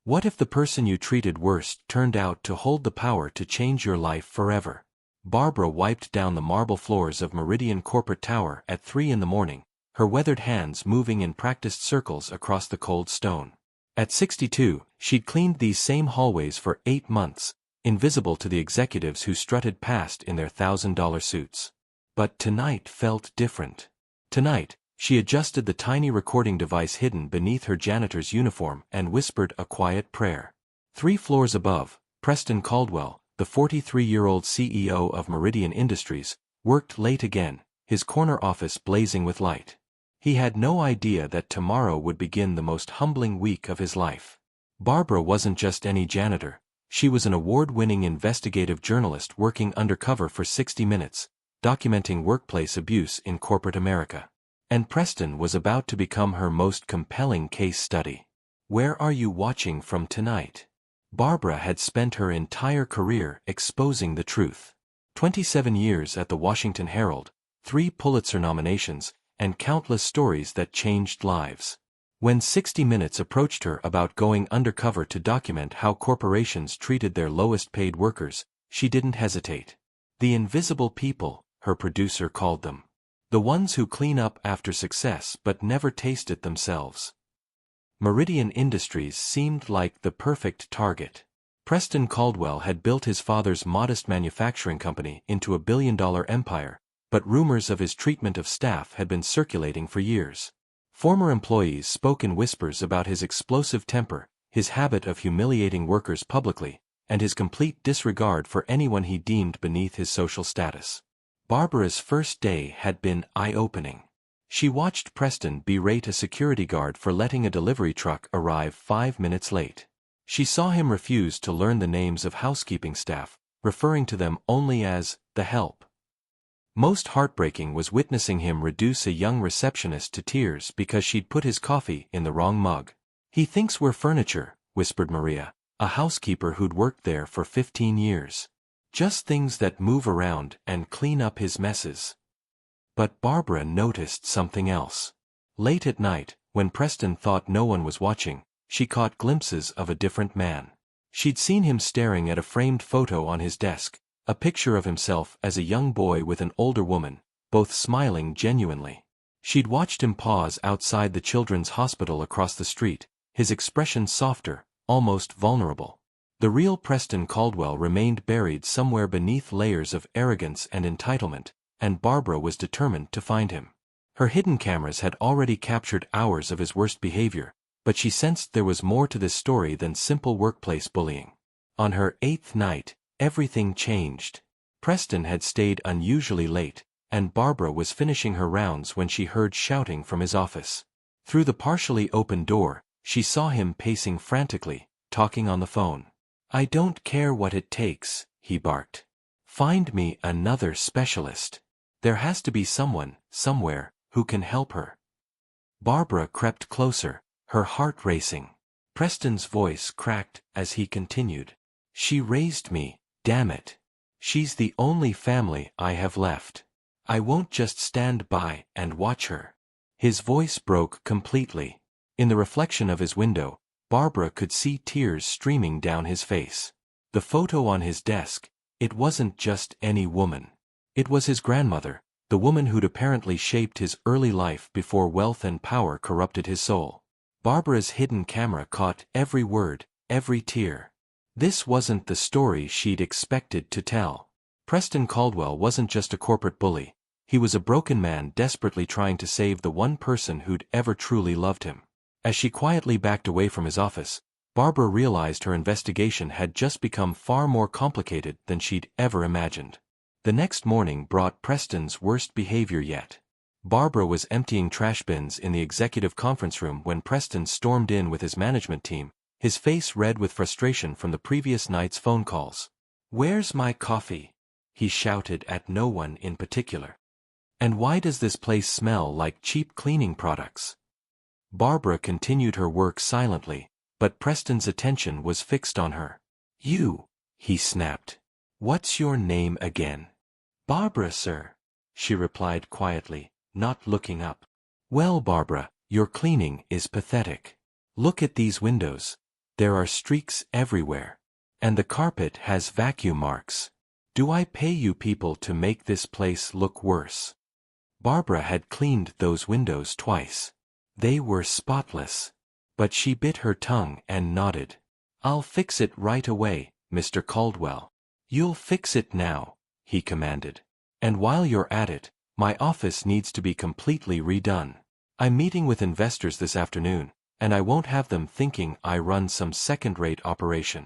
What if the person you treated worst turned out to hold the power to change your life forever? Barbara wiped down the marble floors of Meridian Corporate Tower at 3 a.m, her weathered hands moving in practiced circles across the cold stone. At 62, she'd cleaned these same hallways for 8 months, invisible to the executives who strutted past in their $1,000 suits. But tonight felt different. Tonight, she adjusted the tiny recording device hidden beneath her janitor's uniform and whispered a quiet prayer. 3 floors above, Preston Caldwell, the 43-year-old CEO of Meridian Industries, worked late again, his corner office blazing with light. He had no idea that tomorrow would begin the most humbling week of his life. Barbara wasn't just any janitor. She was an award-winning investigative journalist working undercover for 60 Minutes, documenting workplace abuse in corporate America. And Preston was about to become her most compelling case study. Where are you watching from tonight? Barbara had spent her entire career exposing the truth. 27 years at the Washington Herald, 3 Pulitzer nominations, and countless stories that changed lives. When 60 Minutes approached her about going undercover to document how corporations treated their lowest-paid workers, she didn't hesitate. The invisible people, her producer called them. The ones who clean up after success but never taste it themselves. Meridian Industries seemed like the perfect target. Preston Caldwell had built his father's modest manufacturing company into a billion-dollar empire, but rumors of his treatment of staff had been circulating for years. Former employees spoke in whispers about his explosive temper, his habit of humiliating workers publicly, and his complete disregard for anyone he deemed beneath his social status. Barbara's first day had been eye-opening. She watched Preston berate a security guard for letting a delivery truck arrive 5 minutes late. She saw him refuse to learn the names of housekeeping staff, referring to them only as the help. Most heartbreaking was witnessing him reduce a young receptionist to tears because she'd put his coffee in the wrong mug. "He thinks we're furniture," whispered Maria, a housekeeper who'd worked there for 15 years. "Just things that move around and clean up his messes." But Barbara noticed something else. Late at night, when Preston thought no one was watching, she caught glimpses of a different man. She'd seen him staring at a framed photo on his desk, a picture of himself as a young boy with an older woman, both smiling genuinely. She'd watched him pause outside the children's hospital across the street, his expression softer, almost vulnerable. The real Preston Caldwell remained buried somewhere beneath layers of arrogance and entitlement, and Barbara was determined to find him. Her hidden cameras had already captured hours of his worst behavior, but she sensed there was more to this story than simple workplace bullying. On her 8th night, everything changed. Preston had stayed unusually late, and Barbara was finishing her rounds when she heard shouting from his office. Through the partially open door, she saw him pacing frantically, talking on the phone. "I don't care what it takes," he barked. "Find me another specialist. There has to be someone, somewhere, who can help her." Barbara crept closer, her heart racing. Preston's voice cracked as he continued. "She raised me, damn it. She's the only family I have left. I won't just stand by and watch her." His voice broke completely. In the reflection of his window, Barbara could see tears streaming down his face. The photo on his desk, it wasn't just any woman. It was his grandmother, the woman who'd apparently shaped his early life before wealth and power corrupted his soul. Barbara's hidden camera caught every word, every tear. This wasn't the story she'd expected to tell. Preston Caldwell wasn't just a corporate bully. He was a broken man desperately trying to save the one person who'd ever truly loved him. As she quietly backed away from his office, Barbara realized her investigation had just become far more complicated than she'd ever imagined. The next morning brought Preston's worst behavior yet. Barbara was emptying trash bins in the executive conference room when Preston stormed in with his management team, his face red with frustration from the previous night's phone calls. "Where's my coffee?" he shouted at no one in particular. "And why does this place smell like cheap cleaning products?" Barbara continued her work silently, but Preston's attention was fixed on her. "You," he snapped. "What's your name again?" "Barbara, sir," she replied quietly, not looking up. "Well, Barbara, your cleaning is pathetic. Look at these windows. There are streaks everywhere. And the carpet has vacuum marks. Do I pay you people to make this place look worse? Barbara had cleaned those windows twice. They were spotless. But she bit her tongue and nodded. I'll fix it right away, Mr. Caldwell. You'll fix it now, he commanded. And while you're at it, my office needs to be completely redone. I'm meeting with investors this afternoon, and I won't have them thinking I run some second-rate operation.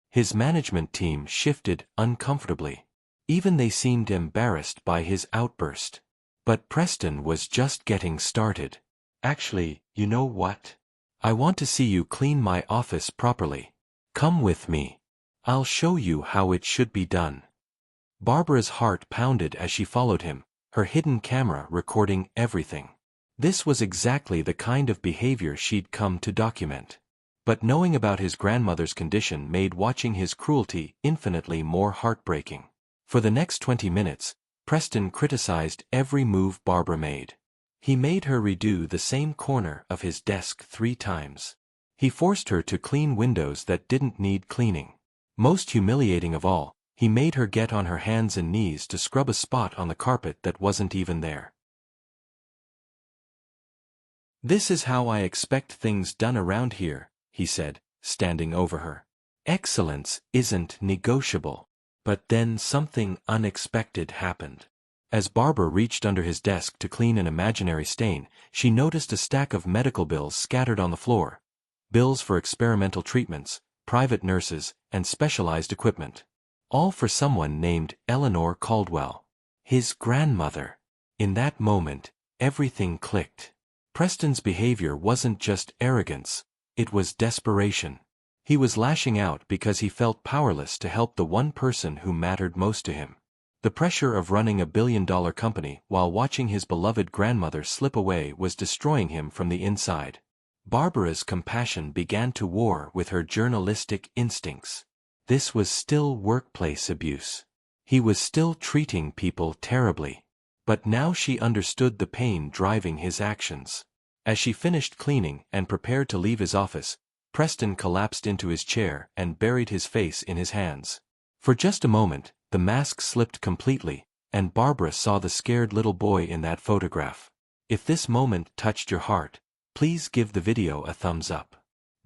His management team shifted uncomfortably. Even they seemed embarrassed by his outburst. But Preston was just getting started. Actually, you know what? I want to see you clean my office properly. Come with me. I'll show you how it should be done. Barbara's heart pounded as she followed him, her hidden camera recording everything. This was exactly the kind of behavior she'd come to document. But knowing about his grandmother's condition made watching his cruelty infinitely more heartbreaking. For the next 20 minutes, Preston criticized every move Barbara made. He made her redo the same corner of his desk 3 times. He forced her to clean windows that didn't need cleaning. Most humiliating of all, he made her get on her hands and knees to scrub a spot on the carpet that wasn't even there. This is how I expect things done around here, he said, standing over her. Excellence isn't negotiable. But then something unexpected happened. As Barbara reached under his desk to clean an imaginary stain, she noticed a stack of medical bills scattered on the floor. Bills for experimental treatments, private nurses, and specialized equipment. All for someone named Eleanor Caldwell. His grandmother. In that moment, everything clicked. Preston's behavior wasn't just arrogance, it was desperation. He was lashing out because he felt powerless to help the one person who mattered most to him. The pressure of running a billion-dollar company while watching his beloved grandmother slip away was destroying him from the inside. Barbara's compassion began to war with her journalistic instincts. This was still workplace abuse. He was still treating people terribly. But now she understood the pain driving his actions. As she finished cleaning and prepared to leave his office, Preston collapsed into his chair and buried his face in his hands. For just a moment, the mask slipped completely, and Barbara saw the scared little boy in that photograph. If this moment touched your heart, please give the video a thumbs up.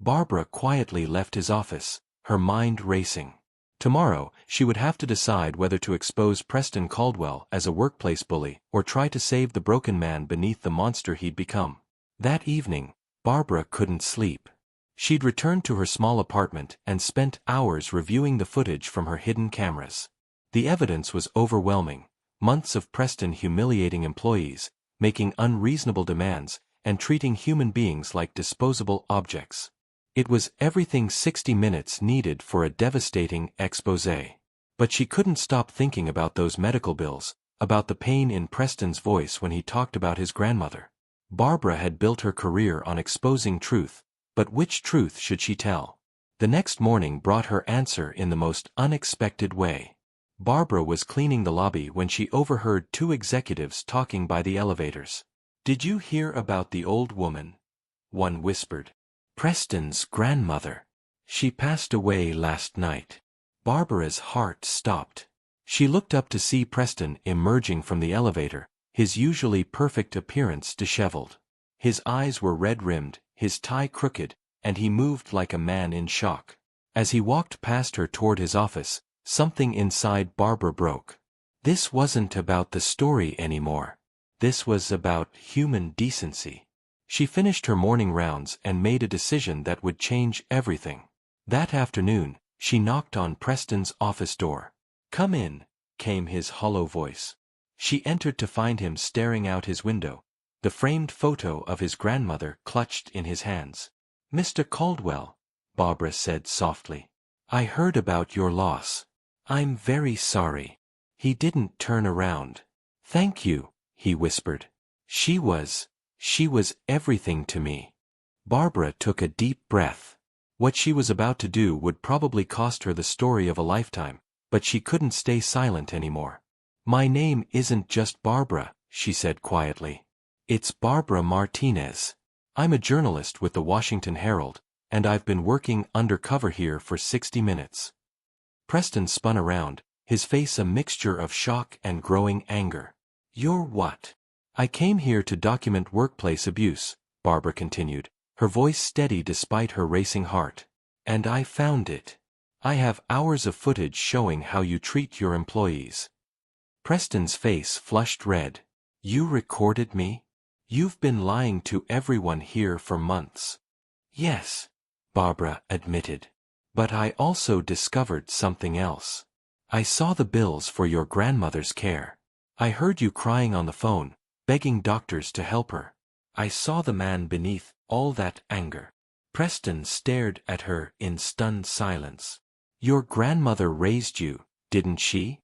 Barbara quietly left his office, her mind racing. Tomorrow, she would have to decide whether to expose Preston Caldwell as a workplace bully or try to save the broken man beneath the monster he'd become. That evening, Barbara couldn't sleep. She'd returned to her small apartment and spent hours reviewing the footage from her hidden cameras. The evidence was overwhelming. Months of Preston humiliating employees, making unreasonable demands, and treating human beings like disposable objects. It was everything 60 Minutes needed for a devastating exposé. But she couldn't stop thinking about those medical bills, about the pain in Preston's voice when he talked about his grandmother. Barbara had built her career on exposing truth, but which truth should she tell? The next morning brought her answer in the most unexpected way. Barbara was cleaning the lobby when she overheard 2 executives talking by the elevators. "Did you hear about the old woman?" one whispered. "Preston's grandmother. She passed away last night." Barbara's heart stopped. She looked up to see Preston emerging from the elevator, his usually perfect appearance disheveled. His eyes were red-rimmed, his tie crooked, and he moved like a man in shock. As he walked past her toward his office, something inside Barbara broke. This wasn't about the story anymore. This was about human decency. She finished her morning rounds and made a decision that would change everything. That afternoon, she knocked on Preston's office door. "Come in," came his hollow voice. She entered to find him staring out his window, the framed photo of his grandmother clutched in his hands. "Mr. Caldwell," Barbara said softly, "I heard about your loss. I'm very sorry." He didn't turn around. "Thank you," he whispered. She was everything to me." Barbara took a deep breath. What she was about to do would probably cost her the story of a lifetime, but she couldn't stay silent anymore. "My name isn't just Barbara," she said quietly. "It's Barbara Martinez. I'm a journalist with the Washington Herald, and I've been working undercover here for 60 minutes. Preston spun around, his face a mixture of shock and growing anger. You're what? I came here to document workplace abuse, Barbara continued, her voice steady despite her racing heart. And I found it. I have hours of footage showing how you treat your employees. Preston's face flushed red. You recorded me? You've been lying to everyone here for months. Yes, Barbara admitted. But I also discovered something else. I saw the bills for your grandmother's care. I heard you crying on the phone, begging doctors to help her. I saw the man beneath all that anger. Preston stared at her in stunned silence. Your grandmother raised you, didn't she?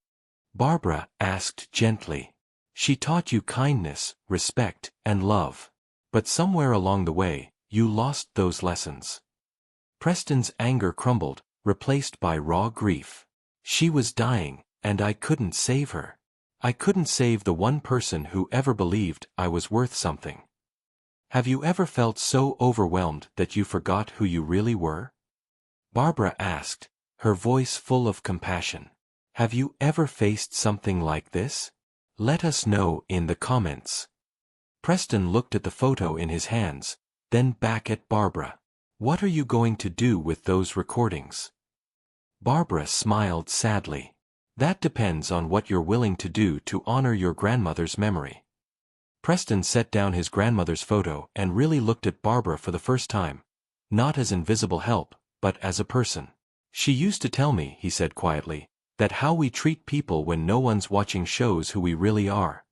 Barbara asked gently. She taught you kindness, respect, and love. But somewhere along the way, you lost those lessons. Preston's anger crumbled, replaced by raw grief. She was dying, and I couldn't save her. I couldn't save the one person who ever believed I was worth something. Have you ever felt so overwhelmed that you forgot who you really were? Barbara asked, her voice full of compassion. Have you ever faced something like this? Let us know in the comments. Preston looked at the photo in his hands, then back at Barbara. What are you going to do with those recordings? Barbara smiled sadly. That depends on what you're willing to do to honor your grandmother's memory. Preston set down his grandmother's photo and really looked at Barbara for the first time, not as invisible help, but as a person. She used to tell me, he said quietly, that how we treat people when no one's watching shows who we really are.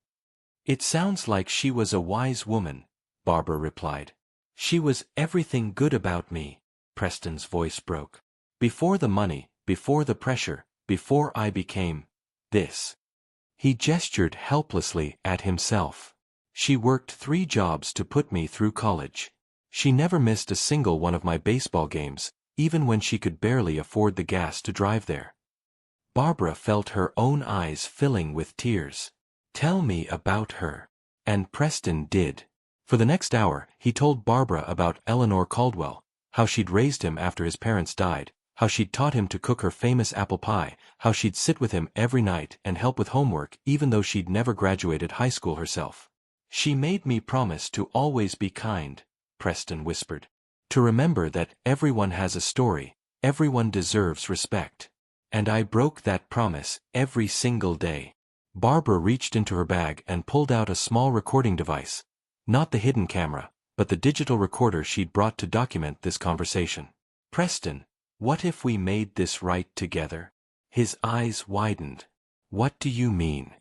It sounds like she was a wise woman, Barbara replied. She was everything good about me, Preston's voice broke. Before the money, before the pressure, before I became this. He gestured helplessly at himself. She worked 3 jobs to put me through college. She never missed a single one of my baseball games, even when she could barely afford the gas to drive there. Barbara felt her own eyes filling with tears. Tell me about her. And Preston did. For the next hour, he told Barbara about Eleanor Caldwell, how she'd raised him after his parents died, how she'd taught him to cook her famous apple pie, how she'd sit with him every night and help with homework even though she'd never graduated high school herself. She made me promise to always be kind, Preston whispered. To remember that everyone has a story, everyone deserves respect. And I broke that promise every single day. Barbara reached into her bag and pulled out a small recording device. Not the hidden camera, but the digital recorder she'd brought to document this conversation. Preston, what if we made this right together? His eyes widened. What do you mean?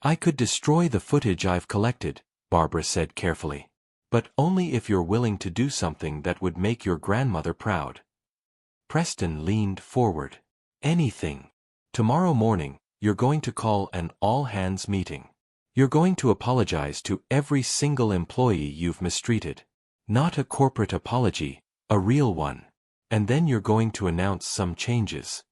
I could destroy the footage I've collected, Barbara said carefully. But only if you're willing to do something that would make your grandmother proud. Preston leaned forward. Anything. Tomorrow morning, you're going to call an all-hands meeting. You're going to apologize to every single employee you've mistreated. Not a corporate apology, a real one. And then you're going to announce some changes.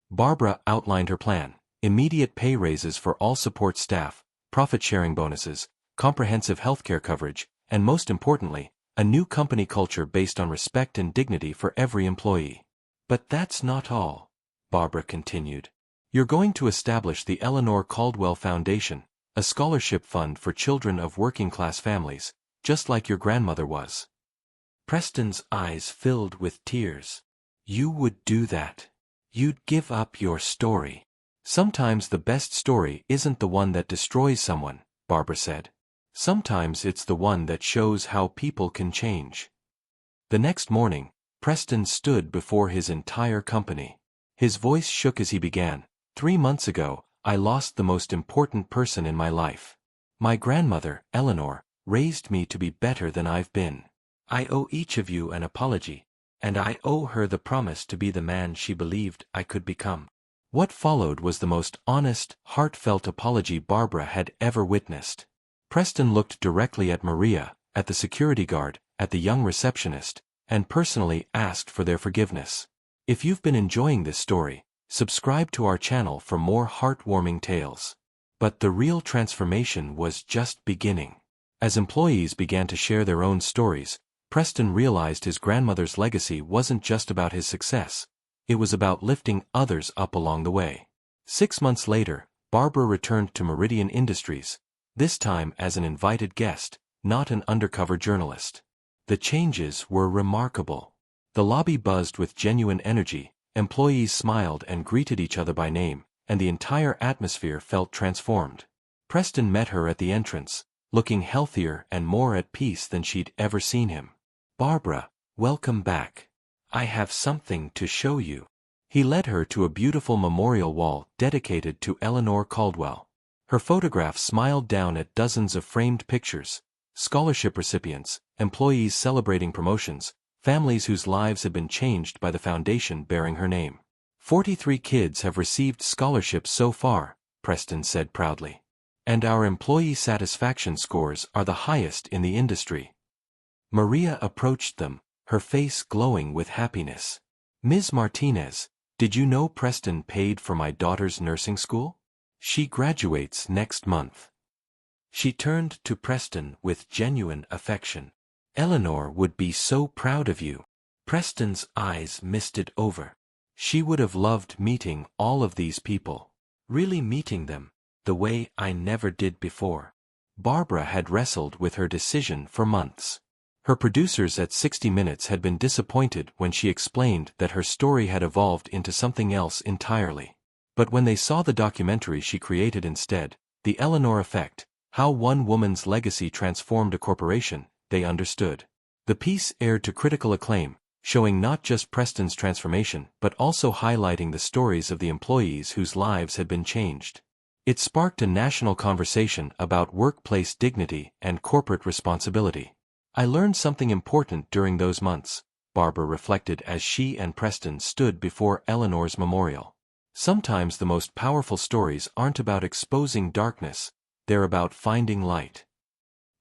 Barbara outlined her plan. Immediate pay raises for all support staff, profit-sharing bonuses, comprehensive healthcare coverage, and most importantly, a new company culture based on respect and dignity for every employee. But that's not all, Barbara continued. You're going to establish the Eleanor Caldwell Foundation, a scholarship fund for children of working-class families, just like your grandmother was. Preston's eyes filled with tears. You would do that. You'd give up your story. Sometimes the best story isn't the one that destroys someone, Barbara said. Sometimes it's the one that shows how people can change. The next morning, Preston stood before his entire company. His voice shook as he began. 3 months ago, I lost the most important person in my life. My grandmother, Eleanor, raised me to be better than I've been. I owe each of you an apology, and I owe her the promise to be the man she believed I could become. What followed was the most honest, heartfelt apology Barbara had ever witnessed. Preston looked directly at Maria, at the security guard, at the young receptionist, and personally asked for their forgiveness. If you've been enjoying this story, subscribe to our channel for more heartwarming tales. But the real transformation was just beginning. As employees began to share their own stories, Preston realized his grandmother's legacy wasn't just about his success. It was about lifting others up along the way. 6 months later, Barbara returned to Meridian Industries, this time as an invited guest, not an undercover journalist. The changes were remarkable. The lobby buzzed with genuine energy, employees smiled and greeted each other by name, and the entire atmosphere felt transformed. Preston met her at the entrance, looking healthier and more at peace than she'd ever seen him. "Barbara, welcome back. I have something to show you." He led her to a beautiful memorial wall dedicated to Eleanor Caldwell. Her photograph smiled down at dozens of framed pictures, scholarship recipients, employees celebrating promotions, families whose lives had been changed by the foundation bearing her name. 43 kids have received scholarships so far, Preston said proudly. And our employee satisfaction scores are the highest in the industry. Maria approached them, her face glowing with happiness. "Ms. Martinez, did you know Preston paid for my daughter's nursing school? She graduates next month." She turned to Preston with genuine affection. "Eleanor would be so proud of you." Preston's eyes misted over. She would have loved meeting all of these people. Really meeting them, the way I never did before. Barbara had wrestled with her decision for months. Her producers at 60 Minutes had been disappointed when she explained that her story had evolved into something else entirely. But when they saw the documentary she created instead, The Eleanor Effect, How One Woman's Legacy Transformed a Corporation, they understood. The piece aired to critical acclaim, showing not just Preston's transformation but also highlighting the stories of the employees whose lives had been changed. It sparked a national conversation about workplace dignity and corporate responsibility. "I learned something important during those months," Barbara reflected as she and Preston stood before Eleanor's memorial. "Sometimes the most powerful stories aren't about exposing darkness, they're about finding light."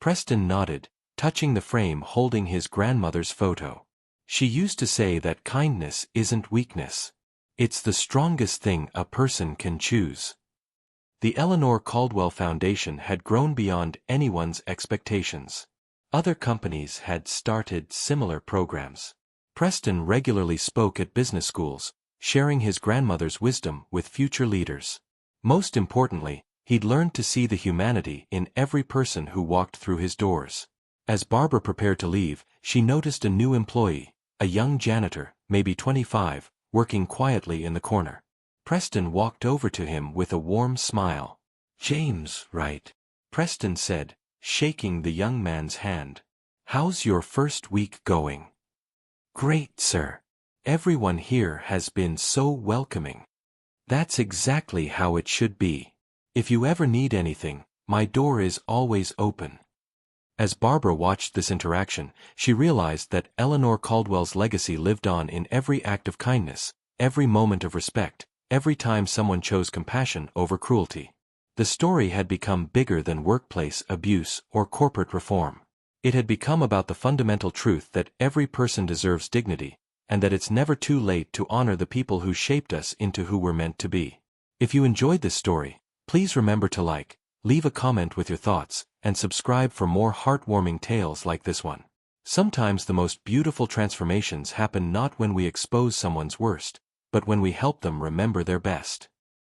Preston nodded, touching the frame holding his grandmother's photo. "She used to say that kindness isn't weakness. It's the strongest thing a person can choose." The Eleanor Caldwell Foundation had grown beyond anyone's expectations. Other companies had started similar programs. Preston regularly spoke at business schools, sharing his grandmother's wisdom with future leaders. Most importantly, he'd learned to see the humanity in every person who walked through his doors. As Barbara prepared to leave, she noticed a new employee, a young janitor, maybe 25, working quietly in the corner. Preston walked over to him with a warm smile. "James, right?" Preston said, shaking the young man's hand. "How's your first week going?" "Great, sir. Everyone here has been so welcoming." "That's exactly how it should be. If you ever need anything, my door is always open." As Barbara watched this interaction, she realized that Eleanor Caldwell's legacy lived on in every act of kindness, every moment of respect, every time someone chose compassion over cruelty. The story had become bigger than workplace abuse or corporate reform. It had become about the fundamental truth that every person deserves dignity, and that it's never too late to honor the people who shaped us into who we're meant to be. If you enjoyed this story, please remember to like, leave a comment with your thoughts, and subscribe for more heartwarming tales like this one. Sometimes the most beautiful transformations happen not when we expose someone's worst, but when we help them remember their best.